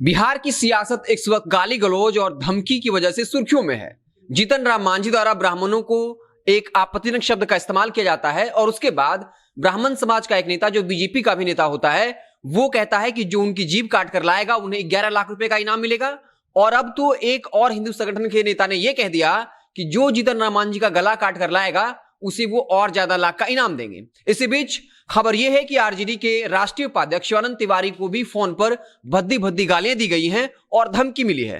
बिहार की सियासत इस वक्त गाली गलौज और धमकी की वजह से सुर्खियों में है। जीतन राम मांझी द्वारा ब्राह्मणों को एक आपत्तिजनक शब्द का इस्तेमाल किया जाता है और उसके बाद ब्राह्मण समाज का एक नेता जो बीजेपी का भी नेता होता है वो कहता है कि जो उनकी जीभ काट कर लाएगा उन्हें 11 लाख रुपए का इनाम मिलेगा। और अब तो एक और हिंदू संगठन के नेता ने यह कह दिया कि जो जीतन राम मांझी का गला काट कर लाएगा उसे वो और ज्यादा लाख का इनाम देंगे। इसी बीच खबर यह है कि आरजेडी के राष्ट्रीय उपाध्यक्ष शिवानंद तिवारी को भी फोन पर भद्दी भद्दी गालियां दी गई हैं और धमकी मिली है।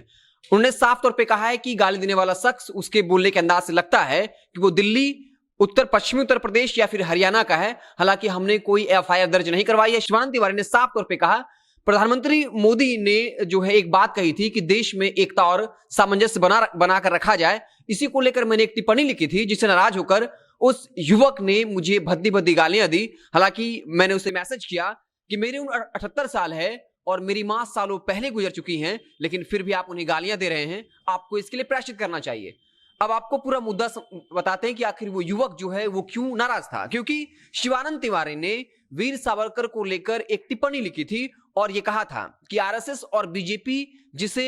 उन्होंने साफ तौर पे कहा है कि गाली देने वाला शख्स उसके बोलने के अंदाज से लगता है कि वो दिल्ली, पश्चिमी उत्तर प्रदेश या फिर हरियाणा का है। हालांकि हमने कोई एफआईआर दर्ज नहीं करवाई है। शिवानंद तिवारी ने साफ तौर पे कहा, प्रधानमंत्री मोदी ने जो है एक बात कही थी कि देश में एकता और सामंजस्य बनाकर रखा जाए। इसी को लेकर मैंने एक टिप्पणी लिखी थी जिससे नाराज होकर उस युवक ने मुझे भद्दी भद्दी गालियां दी। हालांकि मैंने उसे मैसेज किया कि मेरी उम्र 78 साल है और मेरी मां सालों पहले गुजर चुकी हैं, लेकिन फिर भी आप उन्हें गालियां दे रहे हैं, आपको इसके लिए प्रायश्चित करना चाहिए। अब आपको पूरा मुद्दा बताते हैं कि आखिर वो युवक जो है वो क्यों नाराज था। क्योंकि शिवानंद तिवारी ने वीर सावरकर को लेकर एक टिप्पणी लिखी थी और ये कहा था कि आरएसएस और बीजेपी जिसे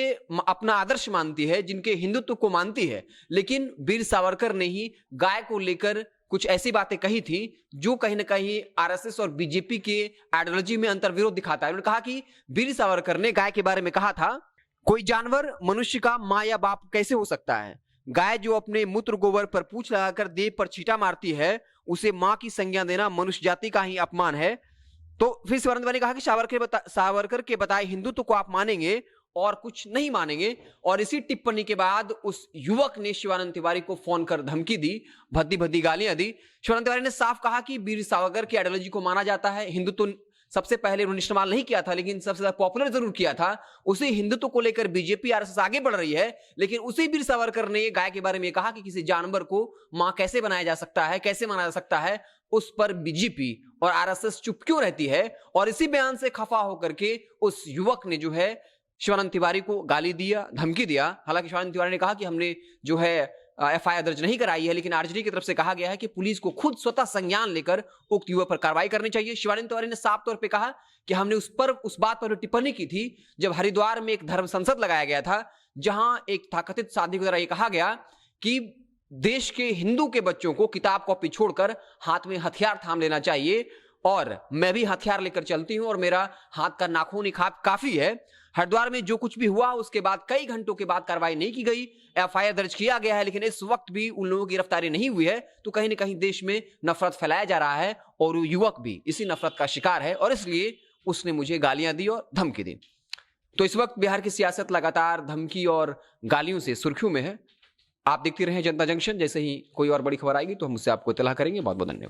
अपना आदर्श मानती है, जिनके हिंदुत्व को मानती है, लेकिन वीर सावरकर ने ही गाय को लेकर कुछ ऐसी बातें कही थी जो कहीं ना कहीं आरएसएस और बीजेपी के आइडियोलॉजी में अंतर्विरोध दिखाता है। उन्होंने कहा कि वीर सावरकर ने गाय के बारे में कहा था, कोई जानवर मनुष्य का मां या बाप कैसे हो सकता है? गाय जो अपने मूत्र गोबर पर पूंछ लगाकर देह पर छींटा मारती है उसे मां की संज्ञा देना मनुष्य जाति का ही अपमान है। तो फिर शिवानंद तिवारी ने कहा कि सावरकर के बताए हिंदुत्व को आप मानेंगे और कुछ नहीं मानेंगे। और इसी टिप्पणी के बाद उस युवक ने शिवानंद तिवारी को फोन कर धमकी दी, भद्दी भद्दी गालियां दी। शिवानंद तिवारी ने साफ कहा कि वीर सावरकर की आइडियोलॉजी को माना जाता है। हिंदुत्व सबसे पहले उन्होंने इस्तेमाल नहीं किया था, लेकिन सबसे ज्यादा पॉपुलर जरूर किया था। उसी हिंदुत्व को लेकर बीजेपी आरएसएस आगे बढ़ रही है, लेकिन उसी वीर सावरकर ने गाय के बारे में कहा कि किसी जानवर को मां कैसे बनाया जा सकता है, कैसे माना जा सकता है, उस पर बीजेपी और आरएसएस चुप क्यों रहती है। और इसी बयान से खफा होकर के उस युवक ने जो है शिवानंद तिवारी को गाली दिया, धमकी दिया। हालांकि शिवानंद तिवारी ने कहा कि हमने जो है एफआईआर दर्ज नहीं कराई है, लेकिन आरजेडी की तरफ से कहा गया है कि पुलिस को खुद स्वतः संज्ञान लेकर उक्त युवक पर कार्रवाई करनी चाहिए। शिवानंद तिवारी ने साफ तौर पे कहा कि हमने उस बात पर टिप्पणी की थी जब हरिद्वार में एक धर्म संसद लगाया गया था, जहां एक तथाकथित साध्वी के द्वारा यह कहा गया कि देश के हिंदू के बच्चों को किताब कॉपी छोड़कर हाथ में हथियार थाम लेना चाहिए। और मैं भी हथियार लेकर चलती हूं और मेरा हाथ का नाखून ही काफी है। हरिद्वार में जो कुछ भी हुआ उसके बाद कई घंटों के बाद कार्रवाई नहीं की गई, एफआईआर दर्ज किया गया है, लेकिन इस वक्त भी उन लोगों की गिरफ्तारी नहीं हुई है। तो कहीं ना कहीं देश में नफरत फैलाया जा रहा है और वो युवक भी इसी नफरत का शिकार है और इसलिए उसने मुझे गालियां दी और धमकी दी। तो इस वक्त बिहार की सियासत लगातार धमकी और गालियों से सुर्खियों में है। आप देखते रहें जनता जंक्शन। जैसे ही कोई और बड़ी खबर आएगी तो हम उससे आपको इत्तला करेंगे। बहुत बहुत धन्यवाद।